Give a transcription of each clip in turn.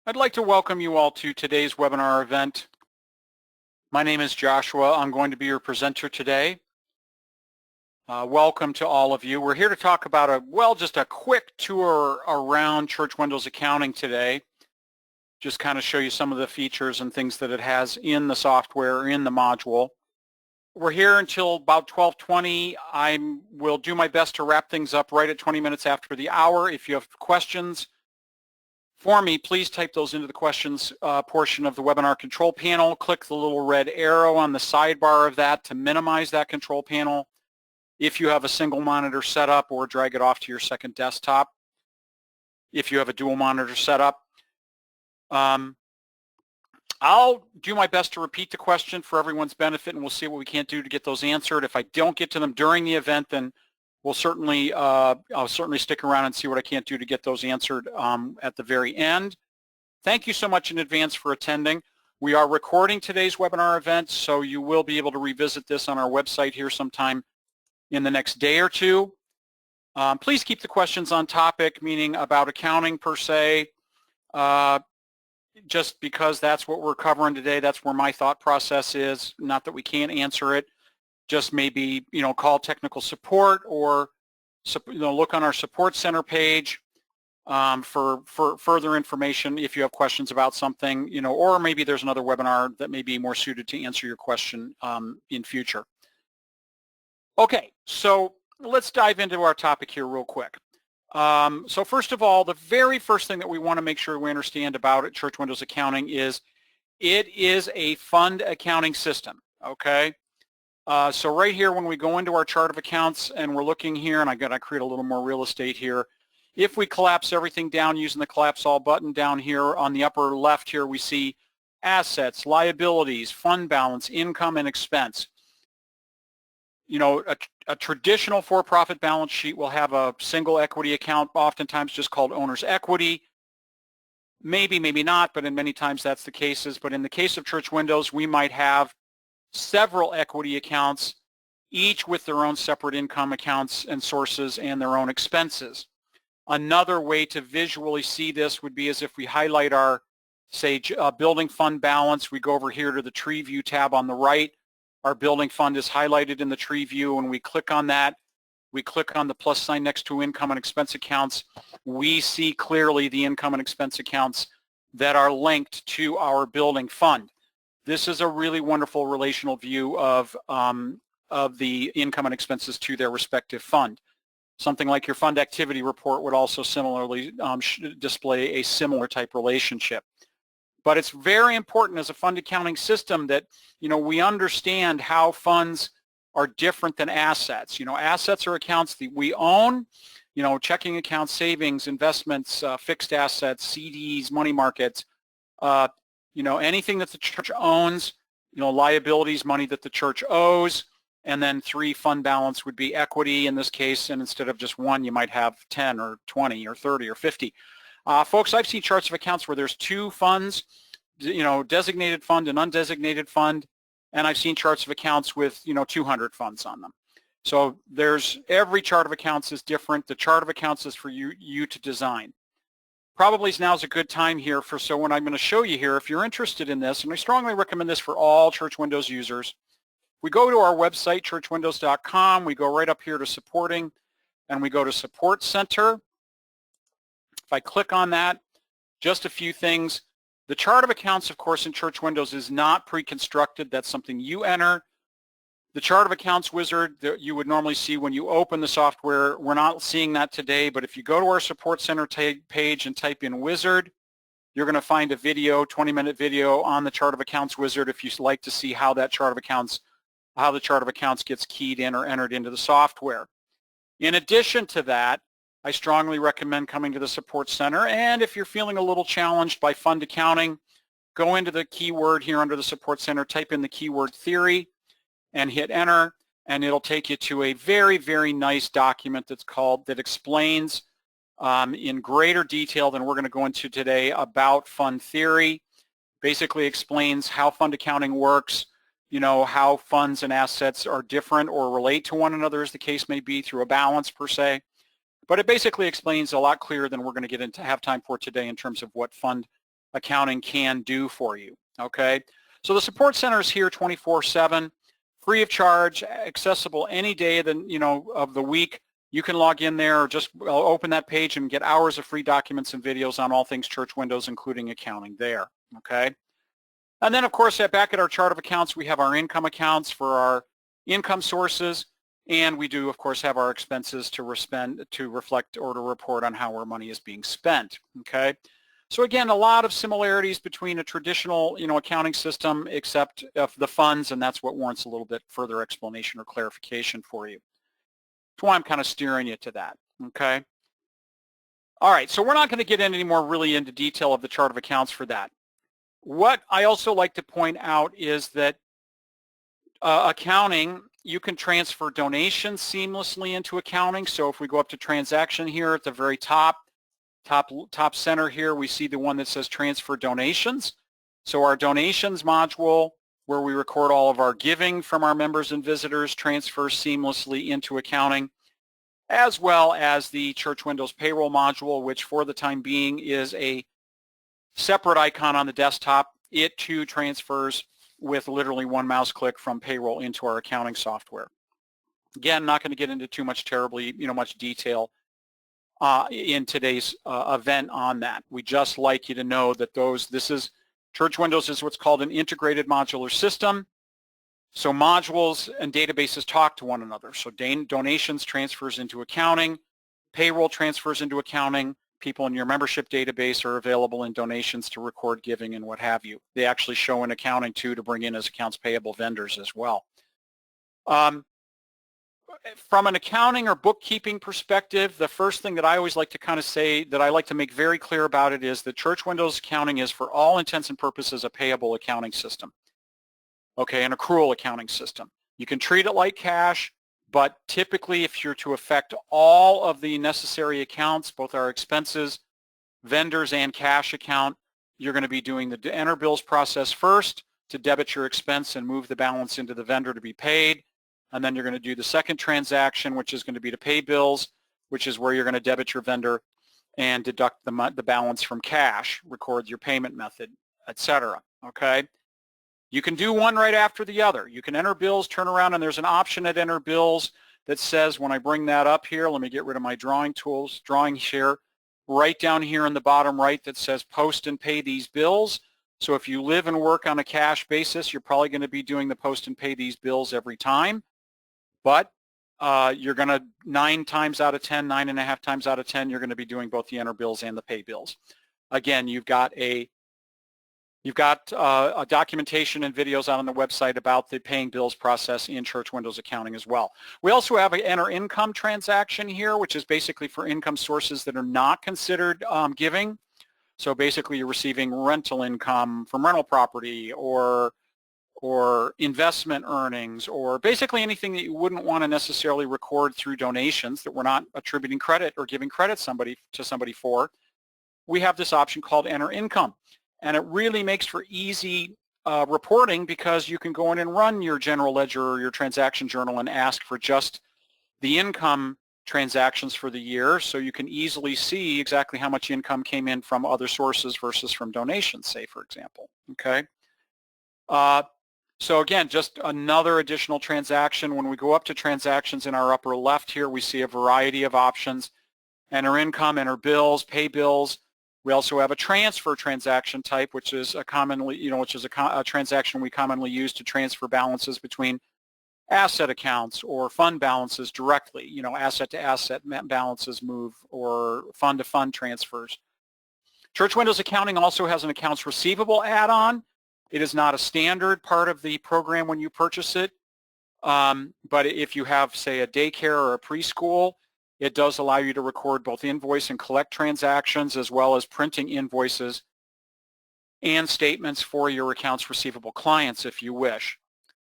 I'd like to welcome you all to today's webinar event. My name is Joshua. I'm going to be your presenter today. Welcome to all of you. We're here to talk about just a quick tour around Church Windows Accounting today. Just kind of show you some of the features and things that it has in the software, in the module. We're here until about 12:20. I will do my best to wrap things up right at 20 minutes after the hour. If you have questions for me, please type those into the questions portion of the webinar control panel. Click the little red arrow on the sidebar of that to minimize that control panel if you have a single monitor setup, or drag it off to your second desktop if you have a dual monitor setup. I'll do my best to repeat the question for everyone's benefit, and we'll see what we can't do to get those answered. If I don't get to them during the event, then I'll certainly stick around and see what I can't do to get those answered at the very end. Thank you so much in advance for attending. We are recording today's webinar event, so you will be able to revisit this on our website here sometime in the next day or two. Please keep the questions on topic, meaning about accounting per se, just because that's what we're covering today. That's where my thought process is. Not that we can't answer it. Just maybe, call technical support, or, look on our support center page for further information if you have questions about something, or maybe there's another webinar that may be more suited to answer your question in future. Okay, so let's dive into our topic here real quick. So first of all, the very first thing that we want to make sure we understand about Church Windows Accounting is it is a fund accounting system, okay? So right here, when we go into our chart of accounts and we're looking here, and I got to create a little more real estate here. If we collapse everything down using the collapse all button down here on the upper left here, we see assets, liabilities, fund balance, income, and expense. A traditional for-profit balance sheet will have a single equity account, oftentimes just called owner's equity. Maybe, maybe not, but in many times that's the cases. But in the case of Church Windows, we might have several equity accounts, each with their own separate income accounts and sources and their own expenses. Another way to visually see this would be as if we highlight our, say, building fund balance. We go over here to the tree view tab on the right. Our building fund is highlighted in the tree view. When we click on that, we click on the plus sign next to income and expense accounts. We see clearly the income and expense accounts that are linked to our building fund. This is a really wonderful relational view of the income and expenses to their respective fund. Something like your fund activity report would also similarly display a similar type relationship. But it's very important as a fund accounting system that we understand how funds are different than assets. Assets are accounts that we own, checking accounts, savings, investments, fixed assets, CDs, money markets, anything that the church owns, liabilities, money that the church owes, and then 3, fund balance would be equity in this case, and instead of just 1, you might have 10 or 20 or 30 or 50. Folks, I've seen charts of accounts where there's 2 funds, designated fund and undesignated fund, and I've seen charts of accounts with 200 funds on them. So every chart of accounts is different. The chart of accounts is for you to design. Probably now's a good time here so what I'm going to show you here, if you're interested in this, and I strongly recommend this for all Church Windows users, we go to our website, churchwindows.com, we go right up here to supporting, and we go to Support Center. If I click on that, just a few things. The chart of accounts, of course, in Church Windows is not pre-constructed. That's something you enter. The chart of accounts wizard that you would normally see when you open the software, we're not seeing that today, but if you go to our Support Center page and type in wizard, you're going to find a video, 20-minute video on the chart of accounts wizard if you'd like to see how the chart of accounts gets keyed in or entered into the software. In addition to that, I strongly recommend coming to the Support Center, and if you're feeling a little challenged by fund accounting, go into the keyword here under the Support Center, type in the keyword theory, and hit enter, and it'll take you to a very, very nice document that explains in greater detail than we're going to go into today about fund theory. Basically explains how fund accounting works, how funds and assets are different or relate to one another, as the case may be, through a balance per se. But it basically explains a lot clearer than we're going to have time for today in terms of what fund accounting can do for you, okay? So the support center is here 24/7, free of charge, accessible any day of the week. You can log in there or just open that page and get hours of free documents and videos on all things church windows, including accounting there, okay? And then, of course, back at our chart of accounts, we have our income accounts for our income sources, and we do, of course, have our expenses to reflect or to report on how our money is being spent, okay? So again, a lot of similarities between a traditional, accounting system, except of the funds, and that's what warrants a little bit further explanation or clarification for you. That's why I'm kind of steering you to that, okay? All right, so we're not going to get any more really into detail of the chart of accounts for that. What I also like to point out is that accounting, you can transfer donations seamlessly into accounting. So if we go up to transaction here at the very top center here, we see the one that says transfer donations. So our donations module, where we record all of our giving from our members and visitors, transfers seamlessly into accounting, as well as the Church Windows payroll module, which for the time being is a separate icon on the desktop. It too transfers with literally one mouse click from payroll into our accounting software. Again, not going to get into too much much detail in today's event on that. We just like you to know that Church Windows is what's called an integrated modular system. So modules and databases talk to one another. So donations transfers into accounting, payroll transfers into accounting, people in your membership database are available in donations to record giving and what have you. They actually show in accounting too to bring in as accounts payable vendors as well. From an accounting or bookkeeping perspective, the first thing that I always like to kind of say that I like to make very clear about it is that Church Windows accounting is for all intents and purposes a payable accounting system. Okay, an accrual accounting system. You can treat it like cash, but typically if you're to affect all of the necessary accounts, both our expenses, vendors, and cash account, you're going to be doing the enter bills process first to debit your expense and move the balance into the vendor to be paid. And then you're going to do the second transaction, which is going to be to pay bills, which is where you're going to debit your vendor and deduct the balance from cash, record your payment method, etc. Okay? You can do one right after the other. You can enter bills, turn around, and there's an option at enter bills that says, when I bring that up here, let me get rid of my drawing here, right down here in the bottom right that says post and pay these bills. So if you live and work on a cash basis, you're probably going to be doing the post and pay these bills every time. But you're going to 9.5 times out of 10, you're going to be doing both the enter bills and the pay bills. Again, you've got a documentation and videos out on the website about the paying bills process in Church Windows accounting as well. We also have an enter income transaction here, which is basically for income sources that are not considered giving. So basically you're receiving rental income from rental property or investment earnings, or basically anything that you wouldn't want to necessarily record through donations that we're not attributing credit or giving credit to somebody for. We have this option called enter income. And it really makes for easy reporting, because you can go in and run your general ledger or your transaction journal and ask for just the income transactions for the year, so you can easily see exactly how much income came in from other sources versus from donations, say, for example. Okay. So again, just another additional transaction. When we go up to transactions in our upper left here, we see a variety of options. Enter income, enter bills, pay bills. We also have a transfer transaction type, which is a transaction we commonly use to transfer balances between asset accounts or fund balances directly. Asset to asset balances move, or fund to fund transfers. Church Windows accounting also has an accounts receivable add-on. It is not a standard part of the program when you purchase it, but if you have, say, a daycare or a preschool, it does allow you to record both invoice and collect transactions, as well as printing invoices and statements for your accounts receivable clients if you wish.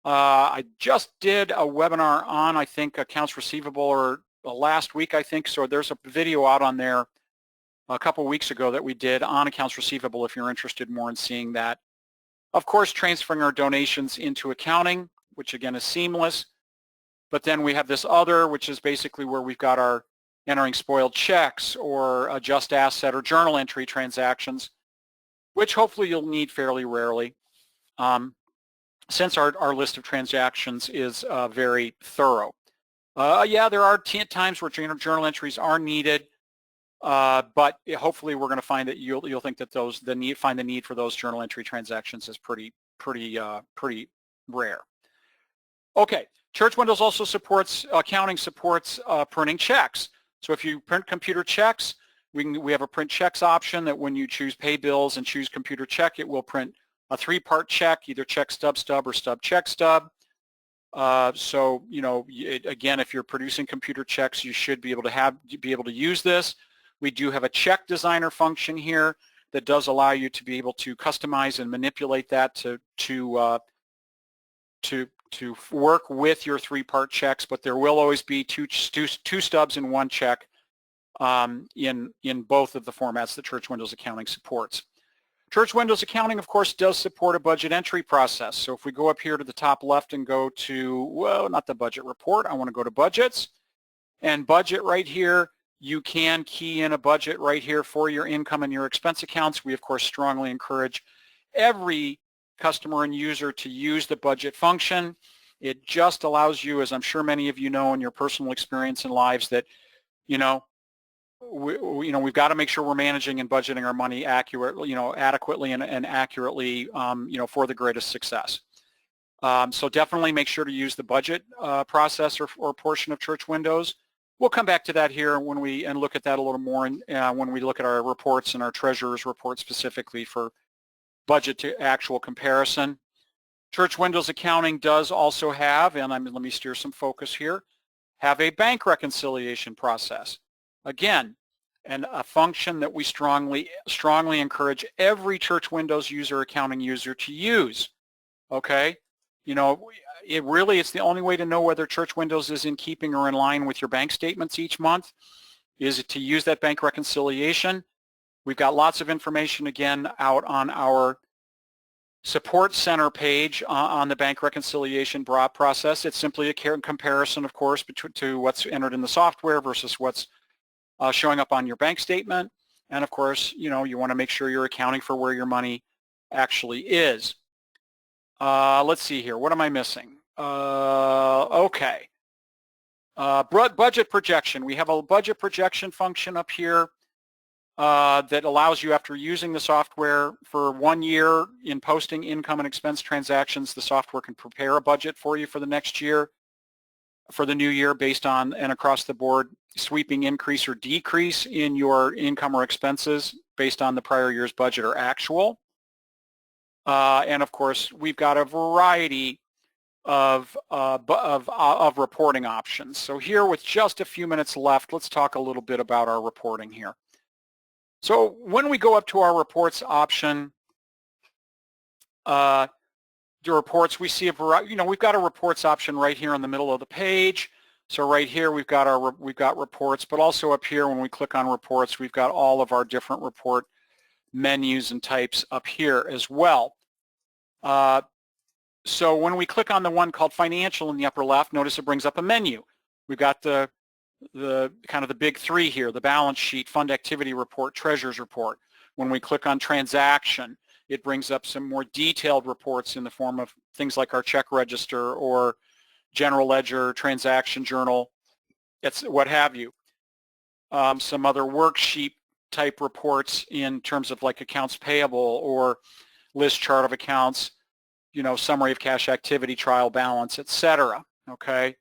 I just did a webinar on, I think, accounts receivable, or last week, I think, so there's a video out on there a couple weeks ago that we did on accounts receivable if you're interested more in seeing that. Of course, transferring our donations into accounting, which again is seamless. But then we have this other, which is basically where we've got our entering spoiled checks or adjust asset or journal entry transactions, which hopefully you'll need fairly rarely, since our list of transactions is very thorough. Yeah, there are times where journal entries are needed, but hopefully we're going to find that you'll think that find the need for those journal entry transactions is pretty rare. Okay, Church Windows also supports printing checks. So if you print computer checks, we have a print checks option that when you choose pay bills and choose computer check, it will print a 3-part check, either check stub stub or stub check stub. So again, if you're producing computer checks, you should be able to use this. We do have a check designer function here that does allow you to be able to customize and manipulate that to work with your 3-part checks, but there will always be two stubs and 1 check in both of the formats that Church Windows Accounting supports. Church Windows Accounting, of course, does support a budget entry process. So if we go up here to the top left and go to, well, not the budget report, I want to go to budgets. And budget right here, you can key in a budget right here for your income and your expense accounts. We, of course, strongly encourage every customer and user to use the budget function. It just allows you, as I'm sure many of you know in your personal experience in lives, that, we've got to make sure we're managing and budgeting our money adequately and accurately, for the greatest success. So definitely make sure to use the budget process or portion of Church Windows. We'll come back to that here when we look at that a little more when we look at our reports and our treasurer's report specifically for budget to actual comparison. Church Windows Accounting does also have, and let me steer some focus here, have a bank reconciliation process. Again, and a function that we strongly encourage every Church Windows accounting user to use. Okay, it's the only way to know whether Church Windows is in keeping or in line with your bank statements each month is to use that bank reconciliation. We've got lots of information again out on our support center page on the bank reconciliation process. It's simply a comparison, of course, to what's entered in the software versus what's showing up on your bank statement. And of course, you want to make sure you're accounting for where your money actually is. Let's see here. What am I missing? Okay. Budget projection. We have a budget projection function up here that allows you, after using the software for 1 year in posting income and expense transactions, the software can prepare a budget for you for the next year, for the new year, based on and across the board sweeping increase or decrease in your income or expenses based on the prior year's budget or actual. And of course, we've got a variety of reporting options. So here, with just a few minutes left, let's talk a little bit about our reporting here. So when we go up to our reports option, the reports, we see a variety. We've got a reports option right here in the middle of the page. So right here we've got reports, but also up here when we click on reports, we've got all of our different report menus and types up here as well. So when we click on the one called financial in the upper left, notice it brings up a menu. We've got the kind of the big 3 here: the balance sheet, fund activity report, treasurer's report. When we click on transaction, it brings up some more detailed reports in the form of things like our check register or general ledger, transaction journal, what have you. Some other worksheet type reports in terms of like accounts payable or list chart of accounts, summary of cash activity, trial balance, etc. Okay.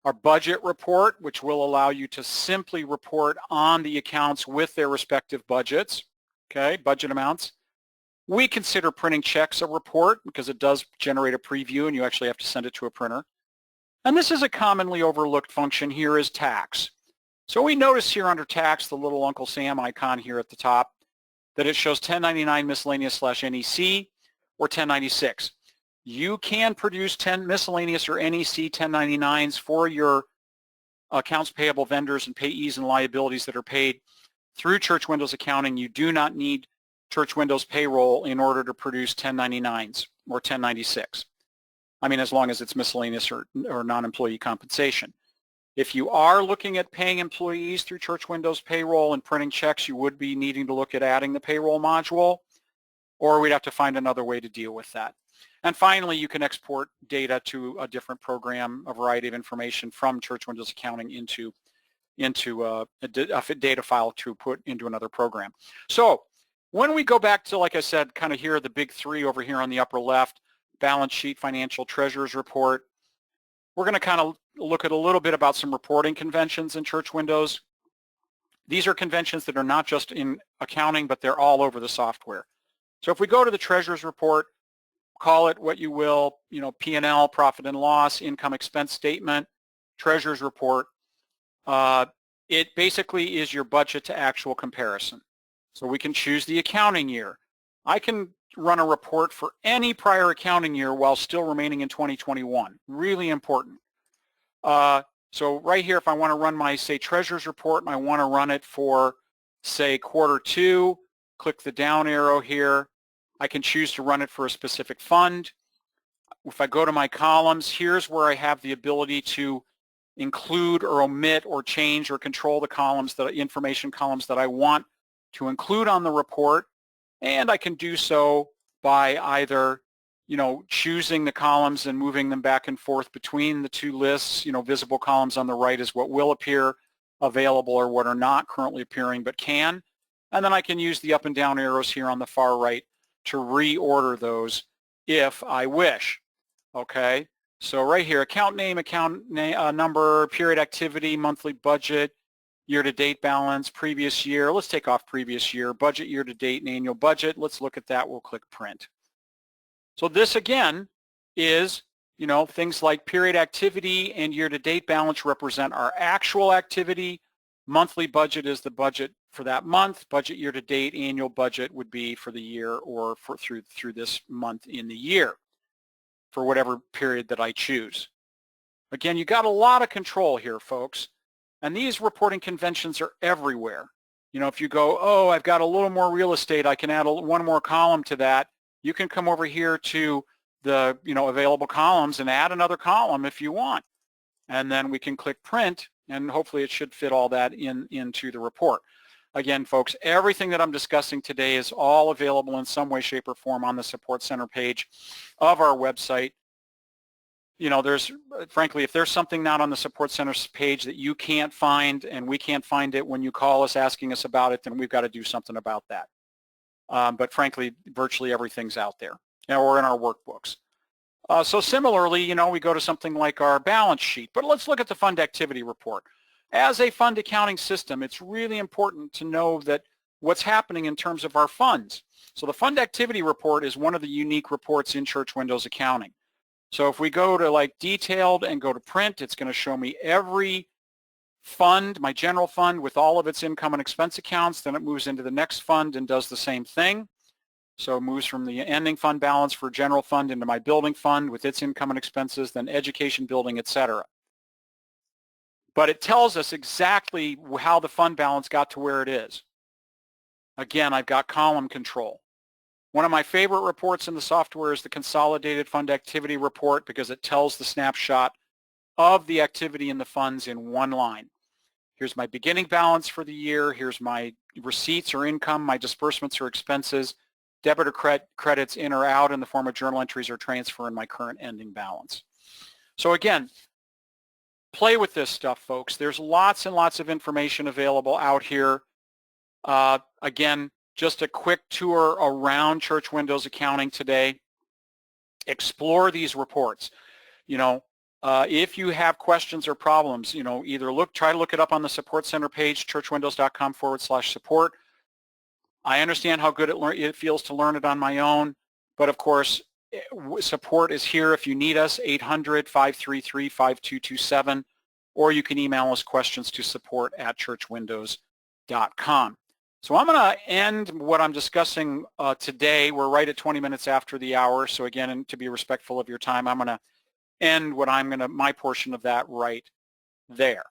Our budget report, which will allow you to simply report on the accounts with their respective budgets, okay, budget amounts. We consider printing checks a report because it does generate a preview and you actually have to send it to a printer. And this is a commonly overlooked function here, is tax. So we notice here under tax, the little Uncle Sam icon here at the top, that it shows 1099 miscellaneous /NEC or 1096. You can produce 10 miscellaneous or NEC 1099s for your accounts payable vendors and payees and liabilities that are paid through Church Windows Accounting. You do not need Church Windows Payroll in order to produce 1099s or 1096. I mean, as long as it's miscellaneous or non-employee compensation. If you are looking at paying employees through Church Windows Payroll and printing checks, you would be needing to look at adding the payroll module. or we'd have to find another way to deal with that. And finally, you can export data to a different program, a variety of information from Church Windows Accounting into a data file to put into another program. So when we go back to, like I said, kind of here, the big three over here on the upper left, balance sheet, financial, treasurer's report, we're going to kind of look at a little bit about some reporting conventions in Church Windows. These are conventions that are not just in accounting, but they're all over the software. So if we go to the treasurer's report, call it what you will, P&L, profit and loss, income expense statement, treasurer's report, it basically is your budget to actual comparison. So we can choose the accounting year. I can run a report for any prior accounting year while still remaining in 2021. Really important. So right here, if I want to run my, say, treasurer's report and I want to run it for, say, Q2, click the down arrow here. I can choose to run it for a specific fund. If I go to my columns, here's where I have the ability to include or omit or change or control the columns, the information columns that I want to include on the report. And I can do so by either, choosing the columns and moving them back and forth between the two lists. Visible columns on the right is what will appear, available or what are not currently appearing but can. And then I can use the up and down arrows here on the far right to reorder those if I wish. Okay, so right here, account name, number, period activity, monthly budget, year-to-date balance, previous year. Let's take off previous year, budget year-to-date and annual budget. Let's look at that. We'll click print. So this again is, things like period activity and year-to-date balance represent our actual activity. Monthly budget is the budget for that month. Budget year-to-date, annual budget would be for the year or through this month in the year for whatever period that I choose. Again, you got a lot of control here, folks. And these reporting conventions are everywhere. If you go, oh, I've got a little more real estate, I can add one more column to that. You can come over here to the, available columns and add another column if you want. And then we can click print, and hopefully it should fit all that into the report. Again, folks, everything that I'm discussing today is all available in some way, shape, or form on the Support Center page of our website. Frankly, if there's something not on the Support Center page that you can't find and we can't find it when you call us asking us about it, then we've got to do something about that. But frankly, virtually everything's out there, or in our workbooks. So similarly, we go to something like our balance sheet, but let's look at the fund activity report. As a fund accounting system, it's really important to know that what's happening in terms of our funds. So the fund activity report is one of the unique reports in Church Windows Accounting. So if we go to like detailed and go to print, it's going to show me every fund, my general fund with all of its income and expense accounts. Then it moves into the next fund and does the same thing. So it moves from the ending fund balance for general fund into my building fund with its income and expenses, then education, building, etc. But it tells us exactly how the fund balance got to where it is. Again, I've got column control. One of my favorite reports in the software is the Consolidated Fund Activity Report because it tells the snapshot of the activity in the funds in one line. Here's my beginning balance for the year. Here's my receipts or income, my disbursements or expenses, debit or credits in or out in the form of journal entries or transfer, and my current ending balance. So again, play with this stuff, folks. There's lots and lots of information available out here. Again, just a quick tour around Church Windows Accounting today. Explore these reports. If you have questions or problems, either try to look it up on the Support Center page, churchwindows.com/support. I understand how good it feels to learn it on my own, but of course, support is here if you need us, 800-533-5227, or you can email us questions to support@churchwindows.com. So I'm going to end what I'm discussing today. We're right at 20 minutes after the hour. So again, to be respectful of your time, I'm going to end my portion of that right there.